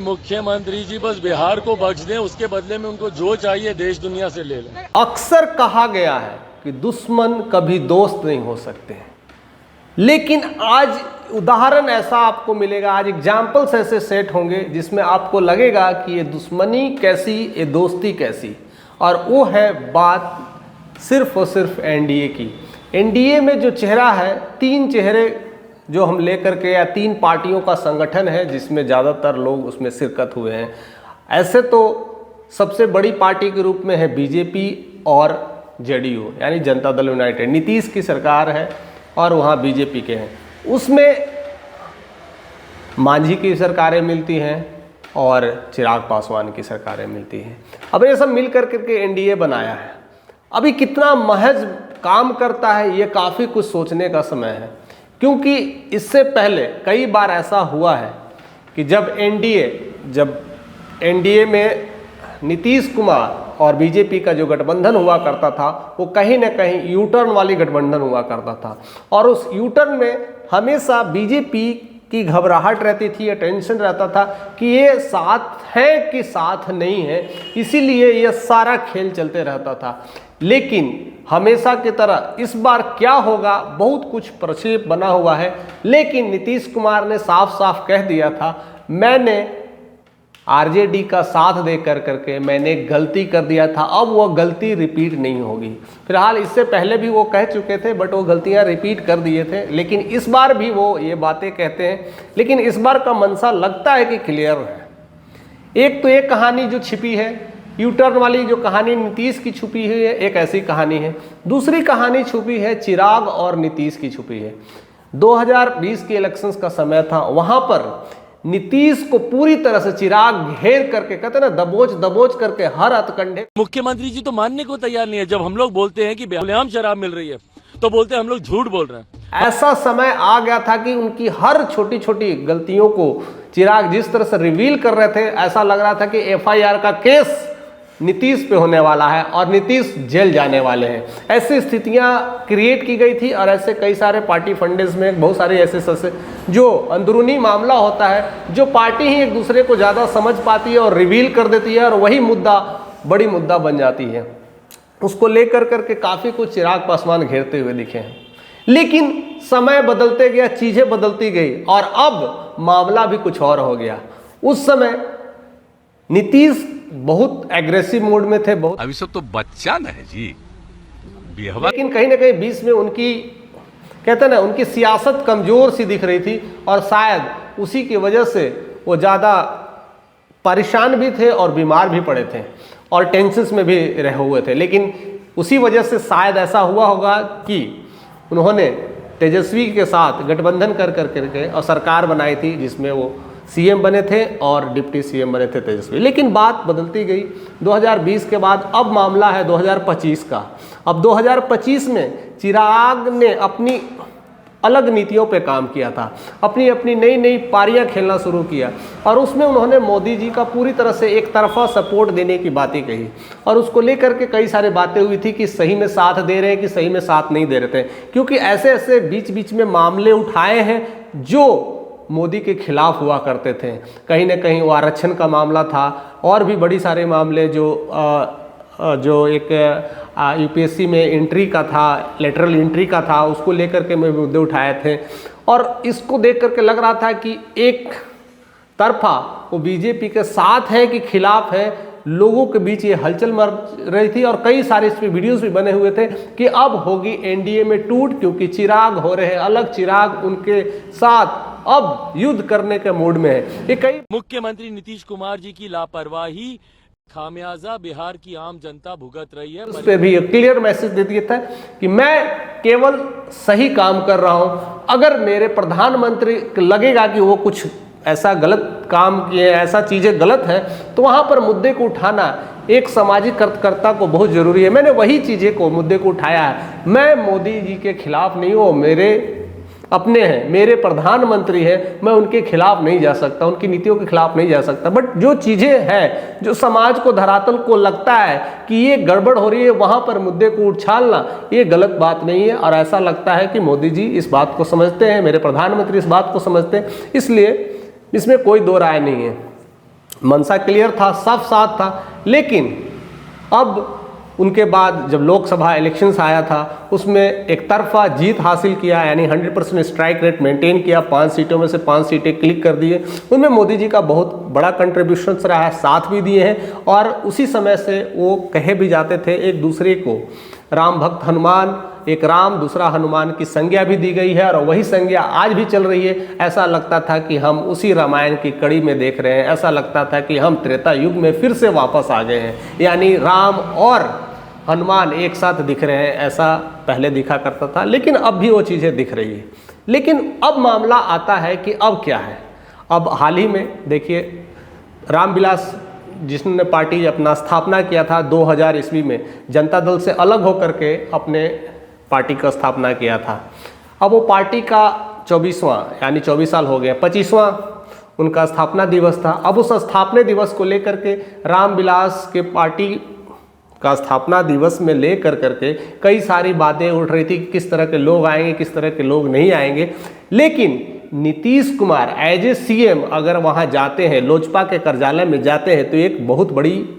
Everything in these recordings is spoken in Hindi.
मुख्यमंत्री जी बस बिहार को बख्श दें, उसके बदले में उनको जो चाहिए देश दुनिया से ले लें। अक्सर कहा गया है कि दुश्मन कभी दोस्त नहीं हो सकते हैं, लेकिन आज उदाहरण ऐसा आपको मिलेगा, आज एग्जाम्पल्स ऐसे सेट होंगे जिसमें आपको लगेगा कि ये दुश्मनी कैसी, ये दोस्ती कैसी। और वो है बात सिर्फ और सिर्फ एनडीए की। एनडीए में जो चेहरा है, तीन चेहरे जो हम लेकर के, या तीन पार्टियों का संगठन है जिसमें ज़्यादातर लोग उसमें शिरकत हुए हैं। ऐसे तो सबसे बड़ी पार्टी के रूप में है बीजेपी और जेडीयू, यानी जनता दल यूनाइटेड। नीतीश की सरकार है और वहाँ बीजेपी के हैं, उसमें मांझी की सरकारें मिलती हैं और चिराग पासवान की सरकारें मिलती हैं। अब ये सब मिल करके एनडीए बनाया है। अभी कितना महज काम करता है, ये काफ़ी कुछ सोचने का समय है, क्योंकि इससे पहले कई बार ऐसा हुआ है कि जब एनडीए में नीतीश कुमार और बीजेपी का जो गठबंधन हुआ करता था, वो कहीं ना कहीं यू टर्न वाली गठबंधन हुआ करता था। और उस यू टर्न में हमेशा बीजेपी की घबराहट रहती थी, या टेंशन रहता था कि ये साथ है कि साथ नहीं है, इसीलिए यह सारा खेल चलते रहता था। लेकिन हमेशा की तरह इस बार क्या होगा, बहुत कुछ प्रक्षेप बना हुआ है। लेकिन नीतीश कुमार ने साफ साफ कह दिया था, मैंने आरजेडी का साथ दे करके मैंने गलती कर दिया था, अब वो गलती रिपीट नहीं होगी। फिलहाल इससे पहले भी वो कह चुके थे, बट वो गलतियां रिपीट कर दिए थे। लेकिन इस बार भी वो ये बातें कहते हैं, लेकिन इस बार का मंशा लगता है कि क्लियर है। एक तो एक कहानी जो छिपी है, यू टर्न वाली जो कहानी नीतीश की छुपी हुई है, एक ऐसी कहानी है। दूसरी कहानी छुपी है चिराग और नीतीश की छुपी है। 2020 के इलेक्शंस का समय था, वहां पर नीतीश को पूरी तरह से चिराग घेर करके, कहते ना, दबोच करके हर हथकंडे। मुख्यमंत्री जी तो मानने को तैयार नहीं है। जब हम लोग बोलते हैं कि बेहद शराब मिल रही है, तो बोलते हैं हम लोग झूठ बोल रहे हैं। ऐसा समय आ गया था कि उनकी हर छोटी छोटी गलतियों को चिराग जिस तरह से रिवील कर रहे थे, ऐसा लग रहा था कि एफआईआर का केस नीतीश पे होने वाला है और नीतीश जेल जाने वाले हैं। ऐसी स्थितियां क्रिएट की गई थी। और ऐसे कई सारे पार्टी फंडेज में बहुत सारे ऐसे जो अंदरूनी मामला होता है, जो पार्टी ही एक दूसरे को ज़्यादा समझ पाती है और रिवील कर देती है, और वही मुद्दा बड़ी मुद्दा बन जाती है। उसको लेकर करके काफ़ी कुछ चिराग पासवान घेरते हुए दिखे हैं। लेकिन समय बदलते गया, चीज़ें बदलती गई, और अब मामला भी कुछ और हो गया। उस समय नीतीश बहुत एग्रेसिव मोड में थे, बहुत, अभी सब तो बच्चा न है जी, लेकिन कहीं ना कहीं बीच में उनकी, कहते हैं ना, उनकी सियासत कमजोर सी दिख रही थी, और शायद उसी की वजह से वो ज़्यादा परेशान भी थे और बीमार भी पड़े थे और टेंशन्स में भी रहे हुए थे। लेकिन उसी वजह से शायद ऐसा हुआ होगा कि उन्होंने तेजस्वी के साथ गठबंधन कर करके और सरकार बनाई थी, जिसमें वो सीएम बने थे और डिप्टी सीएम बने थे तेजस्वी। लेकिन बात बदलती गई 2020 के बाद। अब मामला है 2025 का। अब 2025 में चिराग ने अपनी अलग नीतियों पे काम किया था, अपनी नई पारियां खेलना शुरू किया, और उसमें उन्होंने मोदी जी का पूरी तरह से एक तरफा सपोर्ट देने की बातें कही। और उसको लेकर के कई सारी बातें हुई थी कि सही में साथ दे रहे हैं कि सही में साथ नहीं दे रहे थे, क्योंकि ऐसे बीच में मामले उठाए हैं जो मोदी के खिलाफ हुआ करते थे। कहीं ना कहीं वो आरक्षण का मामला था, और भी बड़ी सारे मामले जो एक यूपीएससी में एंट्री का था, लेटरल एंट्री का था, उसको लेकर के मैं मुद्दे उठाए थे। और इसको देख करके लग रहा था कि एक तरफा वो बीजेपी के साथ है कि खिलाफ है। लोगों के बीच ये हलचल मच रही थी, और कई सारे इस पे वीडियोस भी बने हुए थे कि अब होगी एनडीए में टूट, क्योंकि चिराग हो रहे हैं अलग, चिराग उनके साथ अब युद्ध करने के मूड में है। ये कई मुख्यमंत्री नीतीश कुमार जी की लापरवाही खामियाजा बिहार की आम जनता भुगत रही है। उस पर भी क्लियर मैसेज दे दिया था कि मैं केवल सही काम कर रहा हूं। अगर मेरे प्रधानमंत्री लगेगा कि वो कुछ ऐसा गलत काम किए, ऐसा चीजें गलत है, तो वहां पर मुद्दे को उठाना एक सामाजिक कार्यकर्ता को बहुत जरूरी है। मैंने वही चीजें को मुद्दे को उठाया है। मैं मोदी जी के खिलाफ नहीं हूँ, मेरे अपने हैं, मेरे प्रधानमंत्री हैं, मैं उनके खिलाफ नहीं जा सकता, उनकी नीतियों के खिलाफ नहीं जा सकता। बट जो चीज़ें हैं, जो समाज को, धरातल को लगता है कि ये गड़बड़ हो रही है, वहाँ पर मुद्दे को उछालना ये गलत बात नहीं है। और ऐसा लगता है कि मोदी जी इस बात को समझते हैं, मेरे प्रधानमंत्री इस बात को समझते हैं, इसलिए इसमें कोई दो राय नहीं है। मंशा क्लियर था, साफ साफ था। लेकिन अब उनके बाद जब लोकसभा इलेक्शंस आया था उसमें एक तरफा जीत हासिल किया, यानी 100% स्ट्राइक रेट मेंटेन किया, 5 सीटों में से 5 सीटें क्लिक कर दिए। उनमें मोदी जी का बहुत बड़ा कंट्रीब्यूशन रहा है, साथ भी दिए हैं। और उसी समय से वो कहे भी जाते थे एक दूसरे को, राम भक्त हनुमान, एक राम दूसरा हनुमान की संज्ञा भी दी गई है और वही संज्ञा आज भी चल रही है। ऐसा लगता था कि हम उसी रामायण की कड़ी में देख रहे हैं, ऐसा लगता था कि हम त्रेता युग में फिर से वापस आ गए हैं, यानी राम और हनुमान एक साथ दिख रहे हैं, ऐसा पहले दिखा करता था। लेकिन अब भी वो चीज़ें दिख रही है। लेकिन अब मामला आता है कि अब क्या है। अब हाल ही में देखिए, रामविलास जिसने पार्टी अपना स्थापना किया था 2000 ईस्वी में, जनता दल से अलग होकर के अपने पार्टी का स्थापना किया था। अब वो पार्टी का 24वां यानी 24 साल हो गए, 25वां उनका स्थापना दिवस था। अब उस स्थापना दिवस को लेकर के रामविलास के पार्टी का स्थापना दिवस में ले करके कई सारी बातें उठ रही थी कि किस तरह के लोग आएंगे, किस तरह के लोग नहीं आएंगे। लेकिन Nitish Kumar as a CM अगर वहाँ जाते हैं, लोजपा के कार्यालय में जाते हैं, तो एक बहुत बड़ी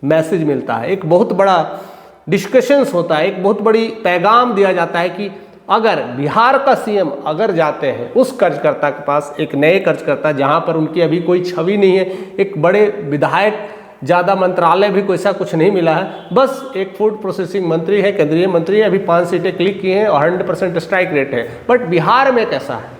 मैसेज मिलता है, एक बहुत बड़ा डिस्कशंस होता है, एक बहुत बड़ी पैगाम दिया जाता है कि अगर बिहार का सीएम अगर जाते हैं उस कर्जकर्ता के पास, एक नए कर्जकर्ता जहाँ पर उनकी अभी कोई छवि नहीं है, एक बड़े विधायक, ज़्यादा मंत्रालय भी कोई ऐसा कुछ नहीं मिला है, बस एक फूड प्रोसेसिंग मंत्री है, केंद्रीय मंत्री है, अभी 5 सीटें क्लिक की हैं और 100% स्ट्राइक रेट है। बट बिहार में कैसा है,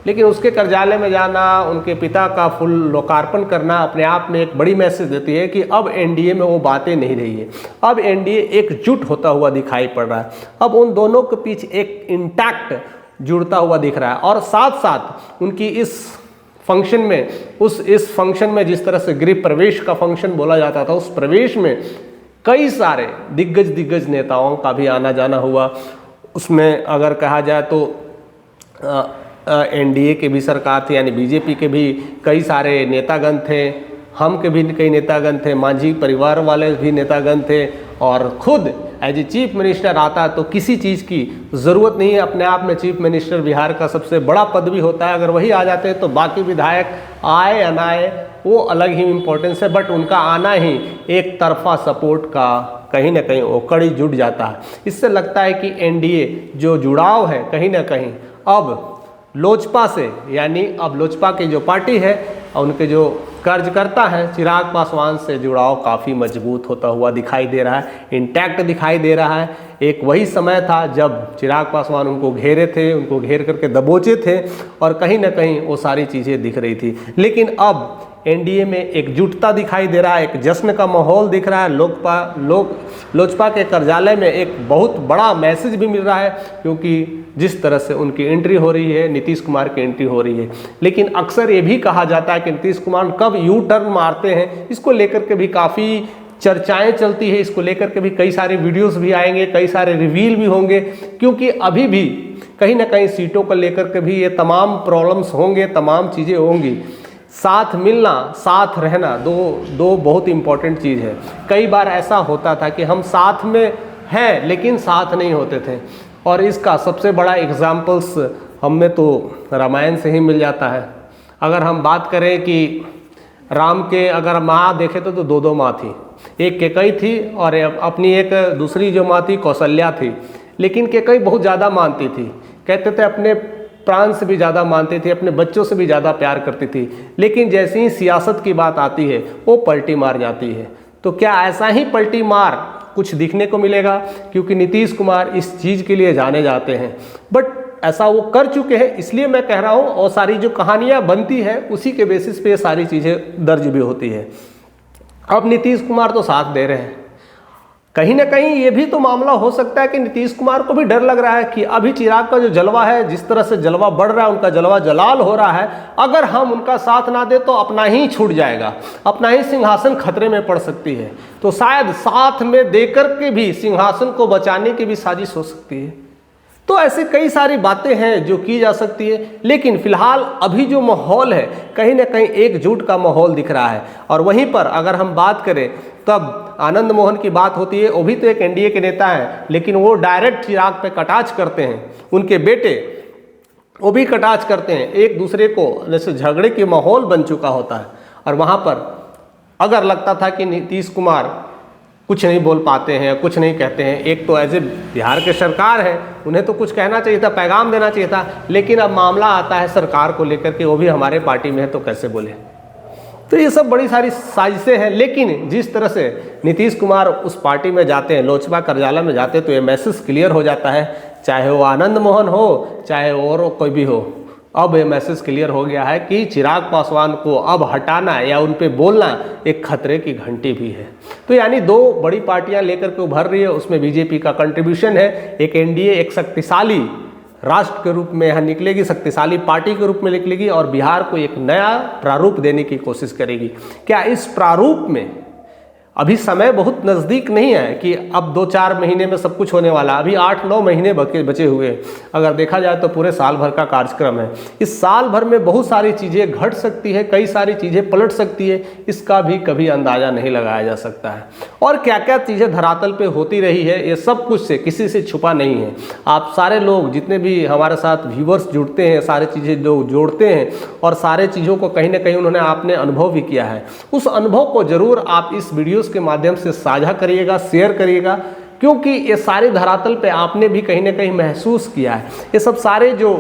लेकिन उसके कार्यालय में जाना, उनके पिता का फुल लोकार्पण करना अपने आप में एक बड़ी मैसेज देती है कि अब एनडीए में वो बातें नहीं रही है, अब एनडीए एकजुट होता हुआ दिखाई पड़ रहा है। अब उन दोनों के बीच एक इंटैक्ट जुड़ता हुआ दिख रहा है। और साथ साथ उनकी इस फंक्शन में, इस फंक्शन में जिस तरह से गृह प्रवेश का फंक्शन बोला जाता था, उस प्रवेश में कई सारे दिग्गज नेताओं का भी आना जाना हुआ। उसमें अगर कहा जाए तो एनडीए के भी सरकार थी, यानी बीजेपी के भी कई सारे नेतागण थे, हम के भी कई नेतागण थे, मांझी परिवार वाले भी नेतागण थे, और खुद एज ए चीफ मिनिस्टर आता है तो किसी चीज़ की ज़रूरत नहीं है। अपने आप में चीफ मिनिस्टर बिहार का सबसे बड़ा पद भी होता है, अगर वही आ जाते हैं तो बाकी विधायक आए या ना आए वो अलग ही इम्पोर्टेंस है, बट उनका आना ही एक तरफा सपोर्ट का कहीं ना कहीं वो कड़ी जुड़ जाता है। इससे लगता है कि एनडीए जो जुड़ाव है कहीं ना कहीं अब लोजपा से, यानी अब लोजपा की जो पार्टी है उनके जो कार्यकर्ता हैं चिराग पासवान से जुड़ाव काफ़ी मजबूत होता हुआ दिखाई दे रहा है, इंटैक्ट दिखाई दे रहा है। एक वही समय था जब चिराग पासवान उनको घेरे थे, उनको घेर करके दबोचे थे और कहीं ना कहीं वो सारी चीज़ें दिख रही थी। लेकिन अब एनडीए में एकजुटता दिखाई दे रहा है, एक जश्न का माहौल दिख रहा है। लोजपा के कार्यालय में एक बहुत बड़ा मैसेज भी मिल रहा है, क्योंकि जिस तरह से उनकी एंट्री हो रही है, नीतीश कुमार की एंट्री हो रही है। लेकिन अक्सर ये भी कहा जाता है कि नीतीश कुमार कब यू टर्न मारते हैं, इसको लेकर के भी काफ़ी चर्चाएं चलती है, इसको लेकर के भी कई सारे वीडियोस भी आएंगे, कई सारे रिवील भी होंगे, क्योंकि अभी भी कहीं ना कहीं सीटों को लेकर के भी ये तमाम प्रॉब्लम्स होंगे, तमाम चीज़ें होंगी। साथ मिलना, साथ रहना दो बहुत इम्पॉर्टेंट चीज़ है। कई बार ऐसा होता था कि हम साथ में हैं लेकिन साथ नहीं होते थे, और इसका सबसे बड़ा एग्जाम्पल्स हमें तो रामायण से ही मिल जाता है। अगर हम बात करें कि राम के अगर माँ देखे तो दो माँ थी, एक कैकई थी और अपनी एक दूसरी जो माँ थी कौशल्या थी। लेकिन कैकई बहुत ज़्यादा मानती थी, कहते थे अपने प्राण से भी ज़्यादा मानती थी, अपने बच्चों से भी ज़्यादा प्यार करती थी। लेकिन जैसे ही सियासत की बात आती है वो पलटी मार जाती है। तो क्या ऐसा ही पलटी मार कुछ दिखने को मिलेगा? क्योंकि नीतीश कुमार इस चीज़ के लिए जाने जाते हैं, बट ऐसा वो कर चुके हैं। इसलिए मैं कह रहा हूँ, और सारी जो कहानियाँ बनती है उसी के बेसिस पे सारी चीज़ें दर्ज भी होती है। अब नीतीश कुमार तो साथ दे रहे हैं, कहीं ना कहीं ये भी तो मामला हो सकता है कि नीतीश कुमार को भी डर लग रहा है कि अभी चिराग का जो जलवा है, जिस तरह से जलवा बढ़ रहा है, उनका जलवा जलाल हो रहा है, अगर हम उनका साथ ना दे तो अपना ही छूट जाएगा, अपना ही सिंहासन खतरे में पड़ सकती है। तो शायद साथ में देकर के भी सिंहासन को बचाने की भी साजिश हो सकती है। तो ऐसे कई सारी बातें हैं जो की जा सकती है, लेकिन फिलहाल अभी जो माहौल है कहीं ना कहीं एकजुट का माहौल दिख रहा है। और वहीं पर अगर हम बात करें तब आनंद मोहन की बात होती है, वो भी तो एक एनडीए के नेता हैं, लेकिन वो डायरेक्ट चिराग पे कटाक्ष करते हैं। उनके बेटे वो भी कटाक्ष करते हैं, एक दूसरे को जैसे झगड़े के माहौल बन चुका होता है। और वहाँ पर अगर लगता था कि नीतीश कुमार कुछ नहीं बोल पाते हैं, कुछ नहीं कहते हैं, एक तो एज ए बिहार के सरकार है, उन्हें तो कुछ कहना चाहिए था, पैगाम देना चाहिए था, लेकिन अब मामला आता है सरकार को लेकर के, वो भी हमारे पार्टी में है तो कैसे बोले। तो ये सब बड़ी सारी साजिशें हैं। लेकिन जिस तरह से नीतीश कुमार उस पार्टी में जाते हैं, लोजपा कार्यालय में जाते हैं, तो ये मैसेज क्लियर हो जाता है, चाहे वो आनंद मोहन हो, चाहे और कोई भी हो। अब ये मैसेज क्लियर हो गया है कि चिराग पासवान को अब हटाना या उन पे बोलना एक खतरे की घंटी भी है। तो यानी दो बड़ी पार्टियां लेकर के उभर रही है, उसमें बीजेपी का कंट्रीब्यूशन है। एक एनडीए एक शक्तिशाली राष्ट्र के रूप में यहाँ निकलेगी, शक्तिशाली पार्टी के रूप में निकलेगी और बिहार को एक नया प्रारूप देने की कोशिश करेगी। क्या इस प्रारूप में अभी समय बहुत नज़दीक नहीं है कि अब 2-4 महीने में सब कुछ होने वाला, अभी 8-9 महीने बचे हुए। अगर देखा जाए तो पूरे साल भर का कार्यक्रम है। इस साल भर में बहुत सारी चीज़ें घट सकती है, कई सारी चीज़ें पलट सकती है, इसका भी कभी अंदाज़ा नहीं लगाया जा सकता है। और क्या क्या चीज़ें धरातल पे होती रही है, ये सब कुछ से किसी से छुपा नहीं है। आप सारे लोग जितने भी हमारे साथ व्यूवर्स जुड़ते हैं, सारी चीज़ें लोग जोड़ते हैं और सारे चीज़ों को कहीं ना कहीं उन्होंने आपने अनुभव भी किया है। उस अनुभव को ज़रूर आप इस वीडियो के माध्यम से साझा करिएगा, शेयर करिएगा, क्योंकि ये सारे धरातल पे आपने भी कहीं ना कहीं महसूस किया है। ये सब सारे जो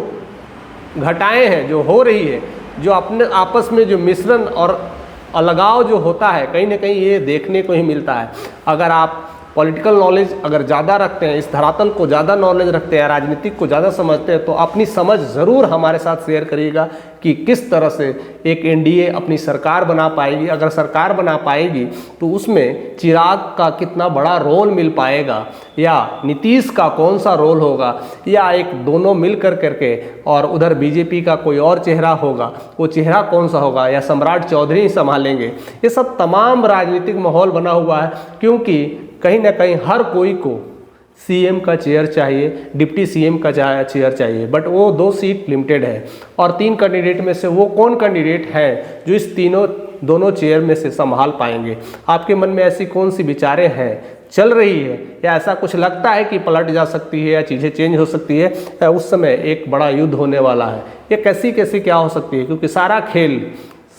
घटनाएं हैं जो हो रही है, जो अपने आपस में जो मिश्रण और अलगाव जो होता है, कहीं ना कहीं ये देखने को ही मिलता है। अगर आप पॉलिटिकल नॉलेज अगर ज़्यादा रखते हैं, इस धरातल को ज़्यादा नॉलेज रखते हैं, राजनीतिक को ज़्यादा समझते हैं, तो अपनी समझ ज़रूर हमारे साथ शेयर करिएगा कि किस तरह से एक एनडीए अपनी सरकार बना पाएगी। अगर सरकार बना पाएगी तो उसमें चिराग का कितना बड़ा रोल मिल पाएगा, या नीतीश का कौन सा रोल होगा, या एक दोनों मिल करके और उधर बीजेपी का कोई और चेहरा होगा, वो चेहरा कौन सा होगा, या सम्राट चौधरी ही संभालेंगे। ये सब तमाम राजनीतिक माहौल बना हुआ है, क्योंकि कहीं ना कहीं हर कोई को सीएम का चेयर चाहिए, डिप्टी सीएम का चेयर चाहिए, बट वो 2 सीट लिमिटेड है। और 3 कैंडिडेट में से वो कौन कैंडिडेट है जो इस दोनों चेयर में से संभाल पाएंगे? आपके मन में ऐसी कौन सी विचारें हैं, चल रही है, या ऐसा कुछ लगता है कि पलट जा सकती है या चीज़ें चेंज हो सकती है, या उस समय एक बड़ा युद्ध होने वाला है? ये कैसी कैसी क्या हो सकती है? क्योंकि सारा खेल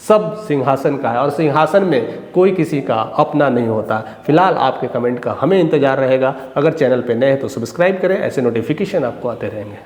सब सिंहासन का है और सिंहासन में कोई किसी का अपना नहीं होता। फिलहाल आपके कमेंट का हमें इंतजार रहेगा। अगर चैनल पे नए हैं तो सब्सक्राइब करें, ऐसे नोटिफिकेशन आपको आते रहेंगे।